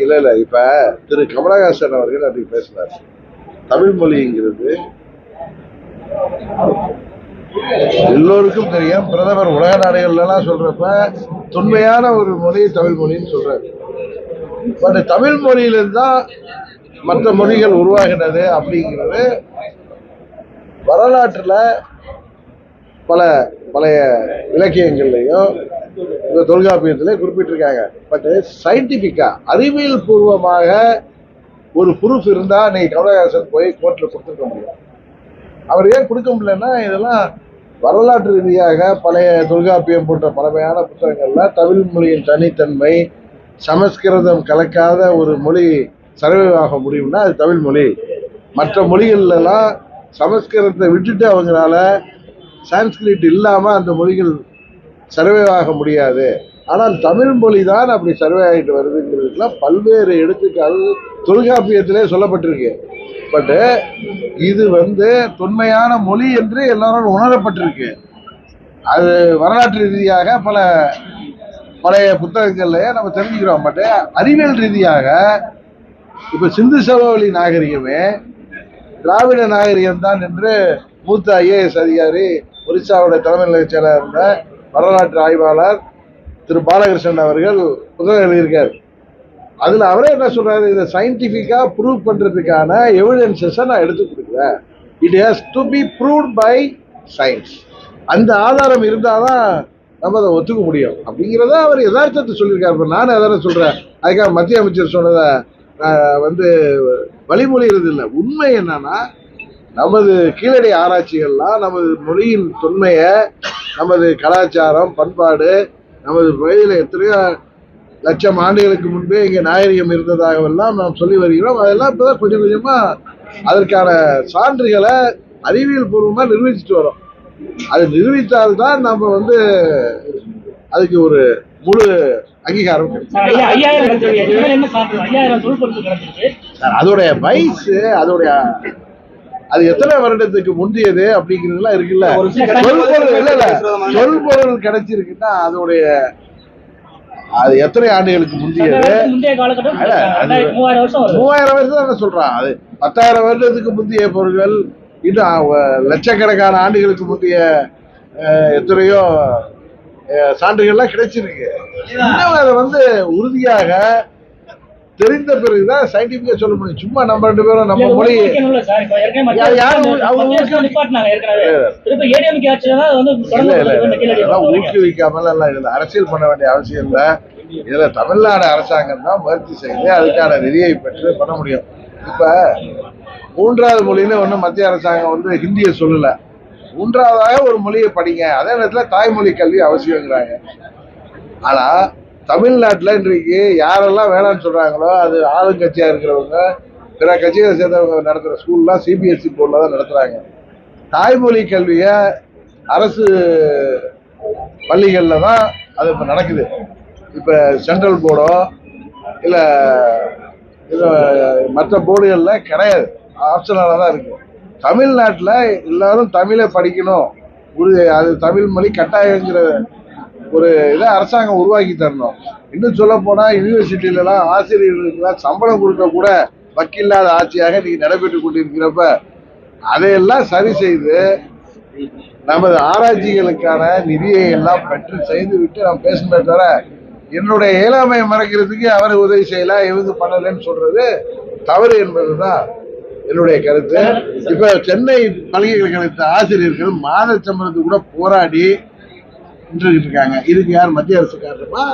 இல்ல இல்ல இப்ப திரு கமலஹாசன் அவர்கள் அப்படி பேசினார். தமிழ் மொழிங்கிறது எல்லோருக்கும் தெரியும். பிரதமர் உலக நாடுகள்லாம் சொல்றப்ப தொன்மையான ஒரு மொழி தமிழ் மொழின்னு சொல்றாரு. பட் தமிழ் மொழியிலிருந்துதான் மற்ற மொழிகள் உருவாகினது அப்படிங்கிறது வரலாற்றுல பல பழைய இலக்கியங்கள்லையும் தொல்காப்பியத்திலே குறிப்பிட்டிருக்காங்க. பட் சயின்டிபிக்கா அறிவியல் பூர்வமாக ஒரு ப்ரூஃப் இருந்தா இன்னைக்கு கமலஹாசன் போய் கோர்ட்ல கொடுத்துருக்க முடியும். அவர் ஏன் கொடுக்க முடியலன்னா, இதெல்லாம் வரலாற்று ரீதியாக பழைய தொல்காப்பியம் போன்ற பழமையான புத்தகங்கள்ல தமிழ் மொழியின் தனித்தன்மை, சமஸ்கிருதம் கலக்காத ஒரு மொழி சர்வைவ் ஆக முடியும்னா அது தமிழ் மொழி. மற்ற மொழிகள்லாம் சமஸ்கிருதத்தை விட்டுட்டு அவங்களால சான்ஸ்கிரிட் இல்லாம அந்த மொழிகள் சர்வைவ் ஆக முடியாது. ஆனால் தமிழ் மொழி தான் அப்படி சர்வே ஆகிட்டு வருதுங்கிறதுலாம் பல்வேறு எடுத்துக்காட்டு தொல்காப்பியத்திலே சொல்லப்பட்டிருக்கு. பட் இது தொன்மையான மொழி என்று எல்லாரும் உணரப்பட்டிருக்கு. அது வரலாற்று ரீதியாக பல பழைய புத்தகங்கள்லயே நம்ம தெரிஞ்சுக்கிறோம். பட் அறிவியல் ரீதியாக இப்ப சிந்து சமவெளி நாகரிகமே திராவிட நாகரிகம் தான் என்று மூத்த ஐஏஎஸ் அதிகாரி ஒரிசாவுடைய தலைமை நிலைய செயலர் இருந்த வரலாற்று ஆய்வாளர் திரு பாலகிருஷ்ணன் அவர்கள் புத்தகம் எழுதியிருக்காரு. அதுல அவரே என்ன சொல்றாரு, இதை சயின்டிபிக்கா ப்ரூவ் பண்றதுக்கான எவிடன்சஸ் நான் எடுத்து கொடுக்குறேன். It has to be proved by science. அந்த ஆதாரம் இருந்தாதான் நம்ம அதை ஒத்துக்க முடியும் அப்படிங்கிறத அவர் யதார்த்தத்தை சொல்லியிருக்காரு. நானும் அதான சொல்றேன். அதுக்காக மத்திய அமைச்சர் சொன்னதை வழிமொழிகிறது இல்லை. உண்மை என்னன்னா, நமது கீழடி ஆராய்ச்சிகள்லாம் நமது மொழியின் தொன்மையை, நமது கலாச்சாரம், பண்பாடு, நமது பகுதியில் எத்தனையோ லட்சம் ஆண்டுகளுக்கு முன்பே இங்கே நாகரிகம் இருந்ததாகவெல்லாம் நாம் சொல்லி வருகிறோம். அதெல்லாம் இப்போதான் கொஞ்சம் கொஞ்சமா அதற்கான சான்றுகளை அறிவியல் பூர்வமா நிரூபிச்சுட்டு வரோம். அது நிரூபித்தால்தான் நம்ம அதுக்கு ஒரு முழு அங்கீகாரம் அதோடைய வயசு, அதோடைய அது எத்தனை வருடத்துக்கு முந்தையது அப்படிங்கிறதுலாம் இருக்குல்ல. சொல்பொருள் கிடைச்சிருக்குன்னா அதோடைய அது எத்தனை ஆண்டுகளுக்கு முந்தையது? 3000 வருஷம் தான் சொல்றான். அது 10,000 வருடத்துக்கு முந்தைய பொருள்கள், இன்னும் லட்சக்கணக்கான ஆண்டுகளுக்கு முந்தைய எத்தனையோ சான்றுகள்லாம் கிடைச்சிருக்கு. இன்னும் அதை உறுதியாக தெரிந்த பிறகுதான் சயின்டிபிக்கா சொல்ல முடியும். சும்மா நம்ம ரெண்டு பேரும் நம்ம மொழி ஊக்குவிக்காமல் எல்லாம் இல்லை. அரசியல் பண்ண வேண்டிய அவசியம் இல்லை. இதுல தமிழ்நாடு அரசாங்கம் தான் முயற்சி செய்து அதுக்கான நிதியை பெற்று பண்ண முடியும். இப்ப 3வது மொழின்னு ஒண்ணு மத்திய அரசாங்கம் ஹிந்தியை சொல்லல. 3வதாக ஒரு மொழியை படிங்க. அதே நேரத்துல தாய்மொழி கல்வி அவசியங்கிறாங்க. ஆனா தமிழ்நாட்டில் இன்றைக்கு யாரெல்லாம் வேணான்னு சொல்றாங்களோ, அது ஆளுங்கட்சியா இருக்கிறவங்க, பிற கட்சிகளை சேர்ந்தவங்க நடத்துற ஸ்கூல்லாம் சிபிஎஸ்இ போர்டில் தான் நடத்துறாங்க. தாய்மொழி கல்வியை அரசு பள்ளிகளில் தான் அது இப்போ நடக்குது. இப்போ சென்ட்ரல் போர்டோ இல்லை மற்ற போர்டுகளில் கிடையாது, ஆப்ஷனால தான் இருக்கு. தமிழ்நாட்டில் எல்லாரும் தமிழை படிக்கணும், அது தமிழ் மொழி கட்டாயங்கிற ஒரு இதை அரசாங்கம் உருவாக்கி தரணும். இன்னும் சொல்ல போனா யூனிவர்சிட்டியிலாம் ஆசிரியர்களுக்கு சம்பளம் கொடுக்க கூட வக்கில்லாத ஆட்சியாக நீங்க நடைபெற்றுக் கொண்டிருக்கிறப்ப அதையெல்லாம் சரி செய்து நமது ஆராய்ச்சிகளுக்கான நிதியை எல்லாம் பெற்று செய்து விட்டு நாம் பேசணுமே தவிர என்னுடைய இயலாமையை மறைக்கிறதுக்கு அவரை உதவி செய்யலாம், இவங்க பண்ணலன்னு சொல்றது தவறு என்பதுதான் என்னுடைய கருத்து. இப்ப சென்னை பல்கலைக்கழகத்து ஆசிரியர்கள் மாத சம்பளத்துக்கு கூட போராடி இருக்காங்க. இதுக்கு யார் மத்திய அரசு காரணமா,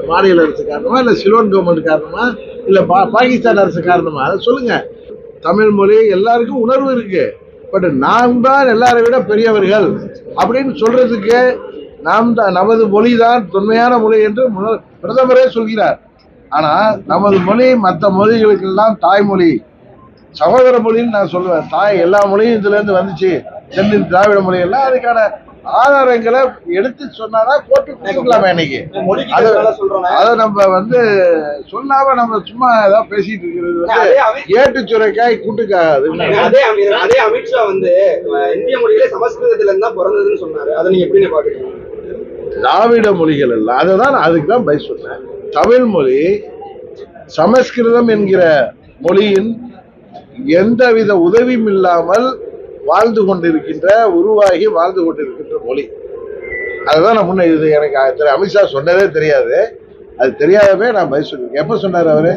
மாநில அரசு காரணமா, இல்ல சிலோன் கவர்மெண்ட் காரணமா, இல்ல பாகிஸ்தான் அரசு காரணமா? அதை சொல்லுங்க. தமிழ் மொழி எல்லாருக்கும் உணர்வு இருக்கு. பட் நாம் தான் எல்லாரை விட பெரியவர்கள் அப்படின்னு சொல்றதுக்கு நமது மொழி தான் தொன்மையான மொழி என்று பிரதமரே சொல்கிறார். ஆனா நமது மொழி மற்ற மொழிகளுக்கெல்லாம் தாய்மொழி, சகோதர மொழின்னு நான் சொல்லுவேன். எல்லா மொழியும் இதுல இருந்து வந்துச்சு. தென்னின் திராவிட மொழி எல்லாம் அதுக்கான ஆதாரங்களை எடுத்து சொன்னாதான் கோர்ட்டு கொடுக்கலாமே இன்னைக்கு. அதை நம்ம வந்து சொல்லாம நம்ம சும்மா ஏதாவது பேசிட்டு இருக்கிறது வந்து ஏட்டு சுரைக்காய் கூட்டுக்காது. அதே அமித்ஷா வந்து இந்திய மொழியிலே சமஸ்கிருதத்துல இருந்தா பிறந்ததுன்னு சொன்னாரு. அதை நீங்க எப்படி பாக்குறீங்க? திராவிட மொழிகள் இல்ல, அதுதான் அதுக்கு தான் பதில் சொன்னேன். தமிழ் மொழி சமஸ்கிருதம் என்கிற மொழியின் எந்தவித உதவியும் இல்லாமல் வாழ்ந்து கொண்டிருக்கின்ற உருவாகி வாழ்ந்து கொண்டிருக்கின்ற மொழி. அதுதான் நான் முன்ன இது எனக்கு அமித்ஷா சொன்னதே தெரியாது. அது தெரியாதவே நான் பதில் சொல்லிருக்கேன். எப்ப சொன்னார் அவரு?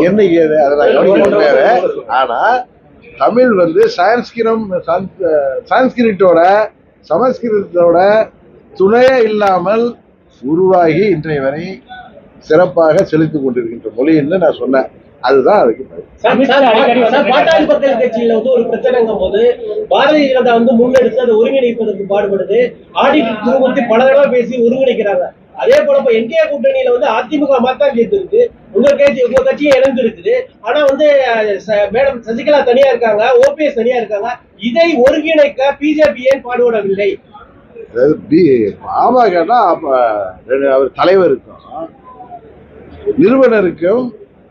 என்னைக்கு அதை நான் கவனிக்க. ஆனா தமிழ் வந்து சான்ஸ்கிரிட்டோட சமஸ்கிருதத்தோட துணையே இல்லாமல் உருவாகி இன்றைய வரை சிறப்பாக செலுத்திக் கொண்டிருக்கின்ற மொழி என்று நான் சொன்னேன். அதுதான் அதுக்கு பாட்டாளி மக்கள் கட்சியில வந்து ஒரு பிரச்சனைங்கும் போது பாரதிய ஜனதா வந்து முன்னெடுத்து அதை ஒருங்கிணைப்பதற்கு பாடுபடுது. ஆடிட்டர் குழுமத்தை பல தடவை பேசி ஒருங்கிணைக்கிறாங்க. அதே போல இப்ப என்டிஏ கூட்டணியில வந்து அதிமுக மாத்தான் சேர்த்து உங்க கட்சியும் இணைந்து இருக்குது. ஆனா வந்து மேடம் சசிகலா தனியா இருக்காங்க, ஓபிஎஸ் தனியா இருக்காங்க. இதை ஒருங்கிணைக்க பிஜேபி ஏன் பாடுபடவில்லை? பாமகனா அவர் தலைவருக்கும் நிறுவனருக்கும்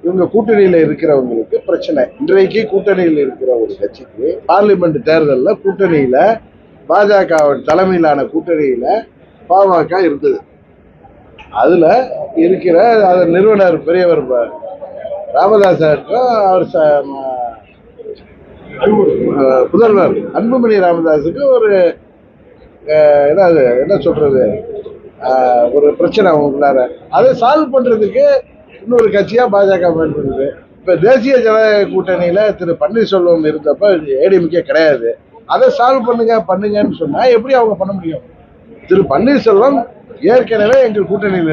இவங்க கூட்டணியில இருக்கிறவங்களுக்கு பிரச்சனை. இன்றைக்கு கூட்டணியில் இருக்கிற ஒரு கட்சிக்கு பார்லிமெண்ட் தேர்தலில் கூட்டணியில பாஜக தலைமையிலான கூட்டணியில பாமக இருந்தது. அதுல இருக்கிற நிறுவனர் பெரியவர் ராமதாஸுக்கும் அவர் புதல்வர் அன்புமணி ராமதாஸுக்கு ஒரு என்ன சொல்றது ஒரு பிரச்சனை அவங்களுக்குள்ளார. அதை சால்வ் பண்றதுக்கு இன்னொரு கட்சியா பாஜக பயன்படுது. இப்ப தேசிய ஜனநாயக கூட்டணியில திரு பன்னீர்செல்வம் இருந்தப்ப ஏடிஎம்கே கிடையாது. அதை சால்வ் பண்ணுங்கன்னு சொன்னா எப்படி அவங்க பண்ண முடியும்? திரு பன்னீர்செல்வம் ஏற்கனவே எங்கள் கூட்டணியில்